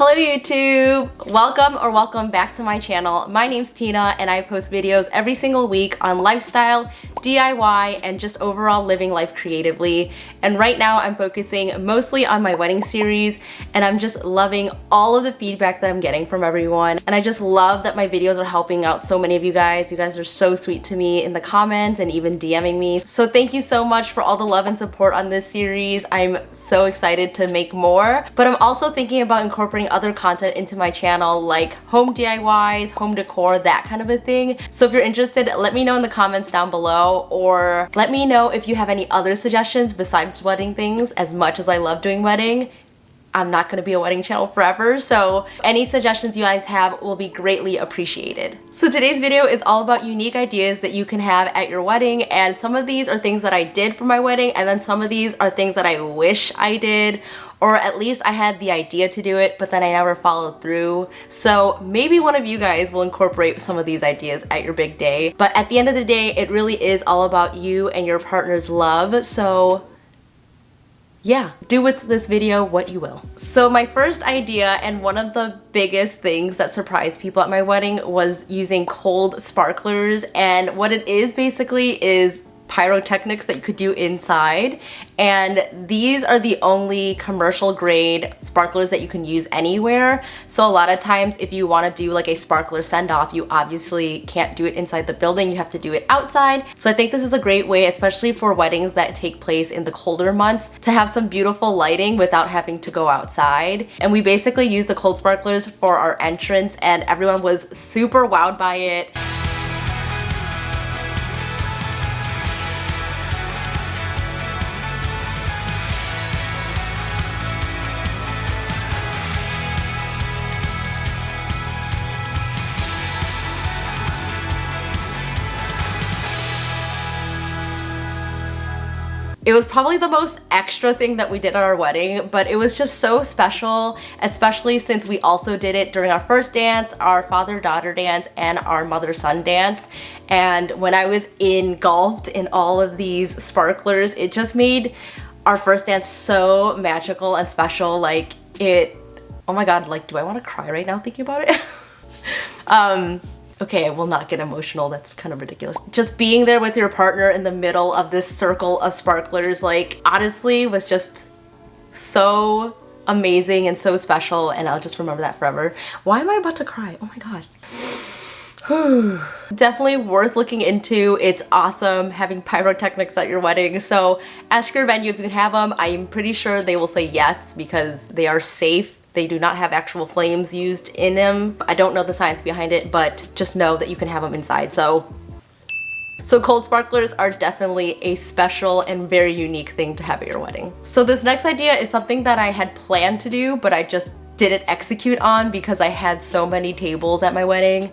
Hello YouTube! Welcome back to my channel. My name's Tina and I post videos every single week on lifestyle, DIY, and just overall living life creatively. And right now I'm focusing mostly on my wedding series, and I'm just loving all of the feedback that I'm getting from everyone. And I just love that my videos are helping out so many of you guys. You guys are so sweet to me in the comments and even DMing me. So thank you so much for all the love and support on this series. I'm so excited to make more, but I'm also thinking about incorporating other content into my channel like home DIYs, home decor, that kind of a thing. So if you're interested, let me know in the comments down below, or let me know if you have any other suggestions besides wedding things. As much as I love doing wedding, I'm not gonna be a wedding channel forever, so any suggestions you guys have will be greatly appreciated. So today's video is all about unique ideas that you can have at your wedding, and some of these are things that I did for my wedding, and then some of these are things that I wish I did, or at least I had the idea to do it, but then I never followed through. So maybe one of you guys will incorporate some of these ideas at your big day. But at the end of the day, it really is all about you and your partner's love. So yeah, do with this video what you will. So my first idea, and one of the biggest things that surprised people at my wedding, was using cold sparklers. And what it is basically is pyrotechnics that you could do inside, and these are the only commercial grade sparklers that you can use anywhere. So a lot of times if you want to do like a sparkler send-off, you obviously can't do it inside the building, you have to do it outside. So I think this is a great way, especially for weddings that take place in the colder months, to have some beautiful lighting without having to go outside. And we basically used the cold sparklers for our entrance, and everyone was super wowed by it. It was probably the most extra thing that we did at our wedding, but it was just so special, especially since we also did it during our first dance, our father-daughter dance, and our mother-son dance. And when I was engulfed in all of these sparklers, it just made our first dance so magical and special. Like it, oh my god, like do I want to cry right now thinking about it? Okay, I will not get emotional, that's kind of ridiculous. Just being there with your partner in the middle of this circle of sparklers, like, honestly was just so amazing and so special, and I'll just remember that forever. Why am I about to cry? Oh my god. Definitely worth looking into. It's awesome having pyrotechnics at your wedding, so ask your venue if you can have them. I'm pretty sure they will say yes because they are safe. They do not have actual flames used in them. I don't know the science behind it, but just know that you can have them inside. So cold sparklers are definitely a special and very unique thing to have at your wedding. So this next idea is something that I had planned to do, but I just didn't execute on because I had so many tables at my wedding.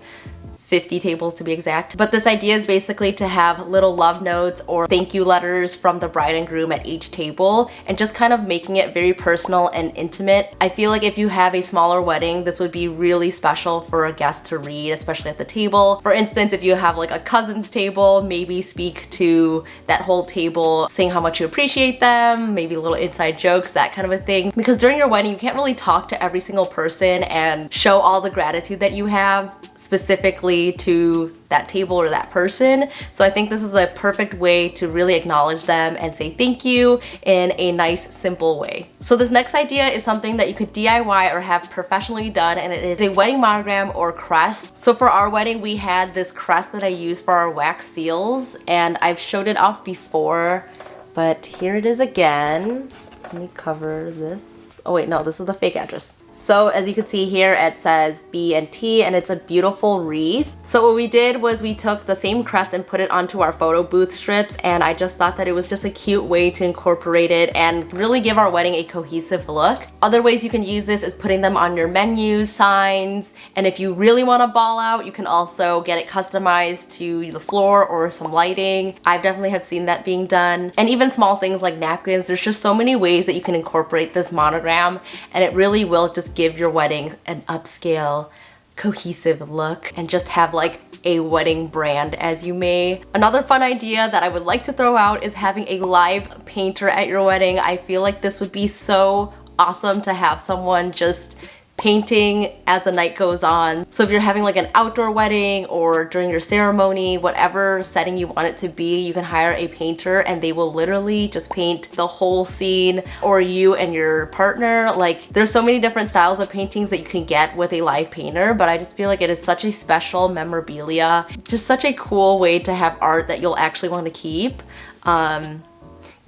50 tables to be exact. But this idea is basically to have little love notes or thank you letters from the bride and groom at each table, and just kind of making it very personal and intimate. I feel like if you have a smaller wedding, this would be really special for a guest to read, especially at the table. For instance, if you have like a cousin's table, maybe speak to that whole table saying how much you appreciate them, maybe little inside jokes, that kind of a thing. Because during your wedding, you can't really talk to every single person and show all the gratitude that you have specifically to that table or that person. So I think this is a perfect way to really acknowledge them and say thank you in a nice, simple way. So this next idea is something that you could DIY or have professionally done, and it is a wedding monogram or crest. So for our wedding, we had this crest that I used for our wax seals, and I've showed it off before, but here it is again. Let me cover this. Oh wait, no, this is the fake address. So as you can see here, it says B&T, and it's a beautiful wreath. So what we did was we took the same crest and put it onto our photo booth strips, and I just thought that it was just a cute way to incorporate it and really give our wedding a cohesive look. Other ways you can use this is putting them on your menus, signs, and if you really want to ball out, you can also get it customized to the floor or some lighting. I've definitely have seen that being done. And even small things like napkins, there's just so many ways that you can incorporate this monogram, and it really will just give your wedding an upscale, cohesive look and just have like a wedding brand as you may. Another fun idea that I would like to throw out is having a live painter at your wedding. I feel like this would be so awesome to have someone just painting as the night goes on. So if you're having like an outdoor wedding or during your ceremony, whatever setting you want it to be, you can hire a painter and they will literally just paint the whole scene, or you and your partner. Like, there's so many different styles of paintings that you can get with a live painter, but I just feel like it is such a special memorabilia, just such a cool way to have art that you'll actually want to keep.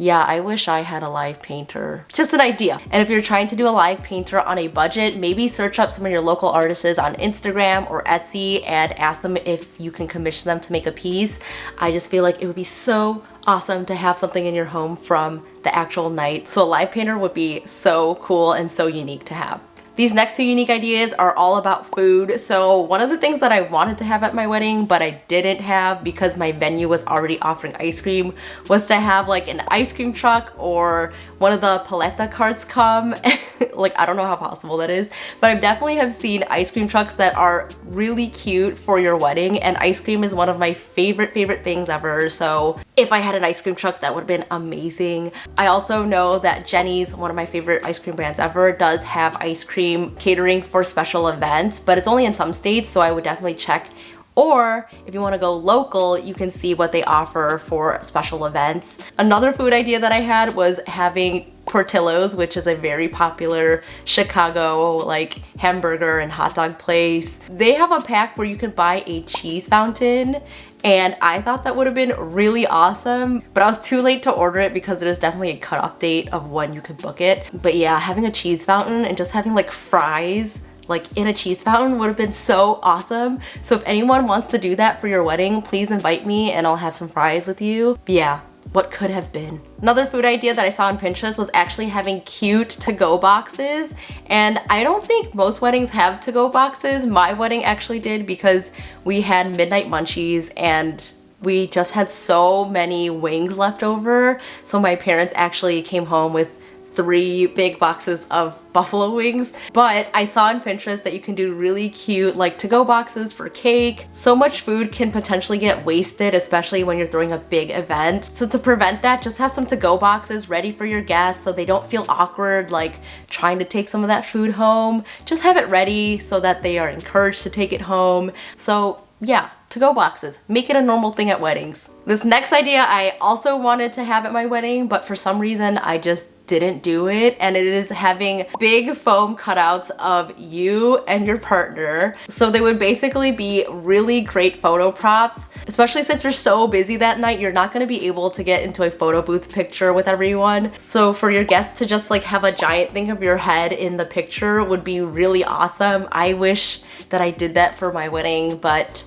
Yeah, I wish I had a live painter. Just an idea. And if you're trying to do a live painter on a budget, maybe search up some of your local artists on Instagram or Etsy and ask them if you can commission them to make a piece. I just feel like it would be so awesome to have something in your home from the actual night. So a live painter would be so cool and so unique to have. These next two unique ideas are all about food. So one of the things that I wanted to have at my wedding, but I didn't have because my venue was already offering ice cream, was to have like an ice cream truck or one of the paleta carts come. Like, I don't know how possible that is, but I definitely have seen ice cream trucks that are really cute for your wedding, and ice cream is one of my favorite things ever. So if I had an ice cream truck, that would have been amazing. I also know that Jenny's, one of my favorite ice cream brands ever, does have ice cream catering for special events, but it's only in some states, so I would definitely check. Or if you want to go local, you can see what they offer for special events. Another food idea that I had was having Portillos, which is a very popular Chicago like hamburger and hot dog place. They have a pack where you could buy a cheese fountain, and I thought that would have been really awesome, but I was too late to order it because there's definitely a cutoff date of when you could book it. But yeah, having a cheese fountain and just having like fries like in a cheese fountain would have been so awesome. So if anyone wants to do that for your wedding, please invite me and I'll have some fries with you. But yeah, what could have been. Another food idea that I saw on Pinterest was actually having cute to-go boxes. And I don't think most weddings have to-go boxes. My wedding actually did because we had midnight munchies and we just had so many wings left over. So my parents actually came home with 3 big boxes of buffalo wings. But I saw on Pinterest that you can do really cute like to-go boxes for cake. So much food can potentially get wasted, especially when you're throwing a big event. So to prevent that, just have some to-go boxes ready for your guests so they don't feel awkward like trying to take some of that food home. Just have it ready so that they are encouraged to take it home. So yeah, to-go boxes. Make it a normal thing at weddings. This next idea I also wanted to have at my wedding, but for some reason I just didn't do it, and it is having big foam cutouts of you and your partner. So they would basically be really great photo props, especially since you're so busy that night, you're not going to be able to get into a photo booth picture with everyone. So for your guests to just like have a giant thing of your head in the picture would be really awesome. I wish that I did that for my wedding, but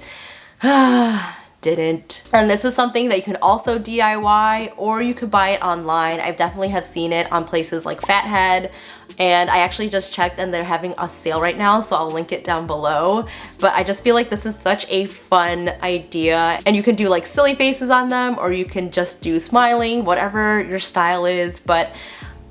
didn't. And this is something that you can also DIY, or you could buy it online. I definitely have seen it on places like Fathead, and I actually just checked and they're having a sale right now, so I'll link it down below. But I just feel like this is such a fun idea, and you can do like silly faces on them, or you can just do smiling, whatever your style is. But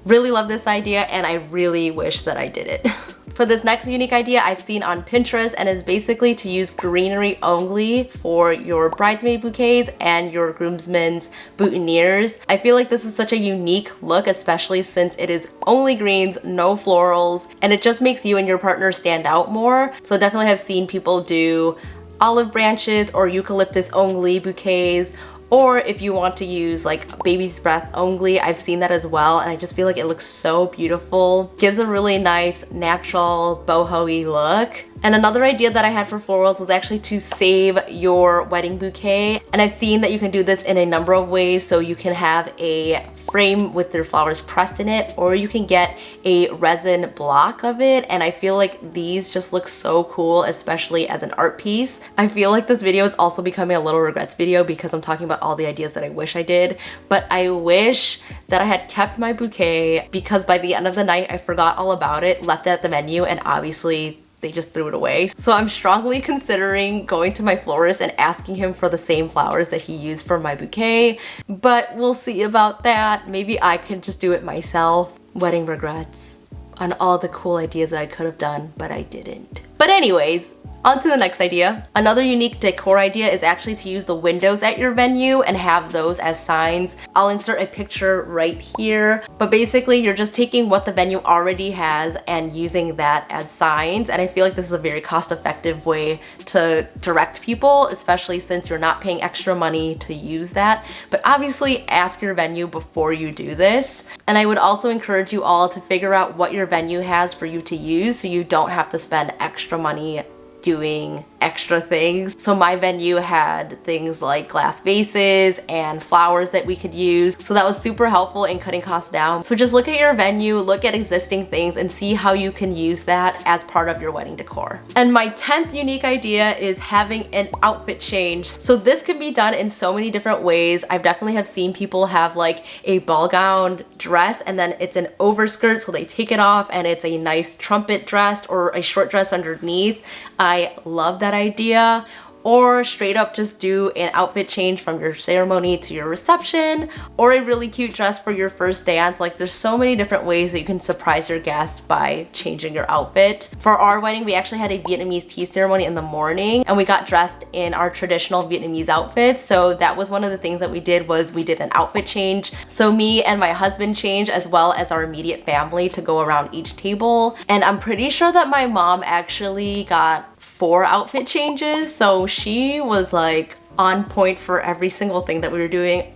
really love this idea, and I really wish that I did it. For this next unique idea I've seen on Pinterest, and is basically to use greenery only for your bridesmaid bouquets and your groomsmen's boutonnieres. I feel like this is such a unique look, especially since it is only greens, no florals, and it just makes you and your partner stand out more. So definitely have seen people do olive branches or eucalyptus only bouquets, or if you want to use like baby's breath only, I've seen that as well, and I just feel like it looks so beautiful. Gives a really nice natural boho-y look. And another idea that I had for florals was actually to save your wedding bouquet, and I've seen that you can do this in a number of ways. So you can have a frame with your flowers pressed in it, or you can get a resin block of it, and I feel like these just look so cool, especially as an art piece. I feel like this video is also becoming a little regrets video because I'm talking about all the ideas that I wish I did, but I wish that I had kept my bouquet, because by the end of the night I forgot all about it, left it at the menu, and obviously they just threw it away. So I'm strongly considering going to my florist and asking him for the same flowers that he used for my bouquet, but we'll see about that. Maybe I can just do it myself. Wedding regrets on all the cool ideas that I could have done, but I didn't. But anyways, On to the next idea. Another unique decor idea is actually to use the windows at your venue and have those as signs. I'll insert a picture right here, but basically you're just taking what the venue already has and using that as signs, and I feel like this is a very cost-effective way to direct people, especially since you're not paying extra money to use that. But obviously ask your venue before you do this, and I would also encourage you all to figure out what your venue has for you to use so you don't have to spend extra money doing extra things. So my venue had things like glass vases and flowers that we could use. So that was super helpful in cutting costs down. So just look at your venue, look at existing things, and see how you can use that as part of your wedding decor. And my 10th unique idea is having an outfit change. So this can be done in so many different ways. I've definitely have seen people have like a ball gown dress and then it's an overskirt, so they take it off and it's a nice trumpet dress or a short dress underneath. I love that idea. Or straight up just do an outfit change from your ceremony to your reception, or a really cute dress for your first dance. Like, there's so many different ways that you can surprise your guests by changing your outfit. For our wedding, we actually had a Vietnamese tea ceremony in the morning and we got dressed in our traditional Vietnamese outfits. So that was one of the things that we did an outfit change. So me and my husband changed, as well as our immediate family, to go around each table. And I'm pretty sure that my mom actually got 4 outfit changes, so she was like on point for every single thing that we were doing.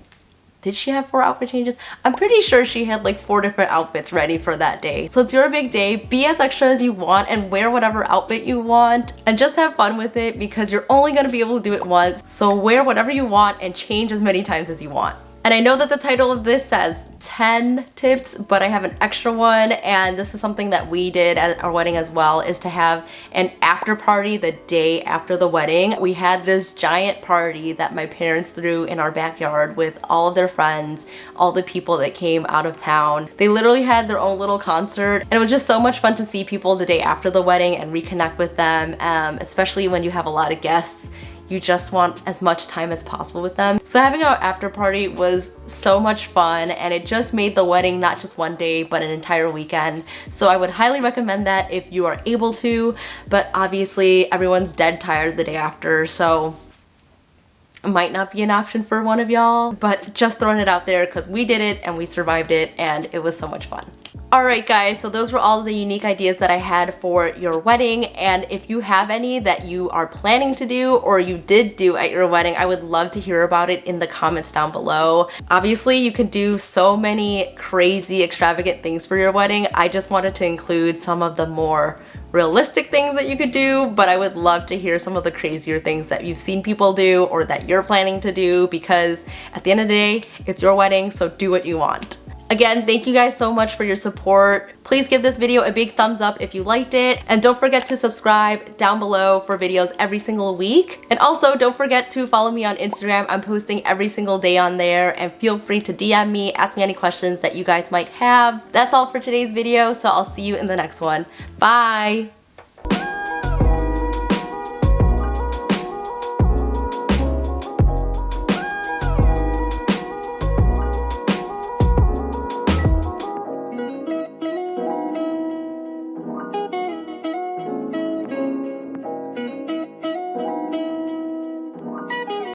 Did she have 4 outfit changes? I'm pretty sure she had like 4 different outfits ready for that day. So it's your big day. Be as extra as you want and wear whatever outfit you want and just have fun with it, because you're only gonna be able to do it once. So wear whatever you want and change as many times as you want. And I know that the title of this says 10 tips, but I have an extra one, and this is something that we did at our wedding as well, is to have an after party the day after the wedding. We had this giant party that my parents threw in our backyard with all of their friends, all the people that came out of town. They literally had their own little concert, and it was just so much fun to see people the day after the wedding and reconnect with them, especially when you have a lot of guests. You just want as much time as possible with them. So having our after party was so much fun, and it just made the wedding not just one day but an entire weekend. So I would highly recommend that if you are able to, but obviously everyone's dead tired the day after, so it might not be an option for one of y'all, but just throwing it out there because we did it and we survived it and it was so much fun. Alright guys, so those were all the unique ideas that I had for your wedding, and if you have any that you are planning to do or you did do at your wedding, I would love to hear about it in the comments down below. Obviously, you can do so many crazy, extravagant things for your wedding. I just wanted to include some of the more realistic things that you could do, but I would love to hear some of the crazier things that you've seen people do or that you're planning to do, because at the end of the day, it's your wedding, so do what you want. Again, thank you guys so much for your support. Please give this video a big thumbs up if you liked it, and don't forget to subscribe down below for videos every single week. And also, don't forget to follow me on Instagram. I'm posting every single day on there, and feel free to DM me, ask me any questions that you guys might have. That's all for today's video, so I'll see you in the next one. Bye!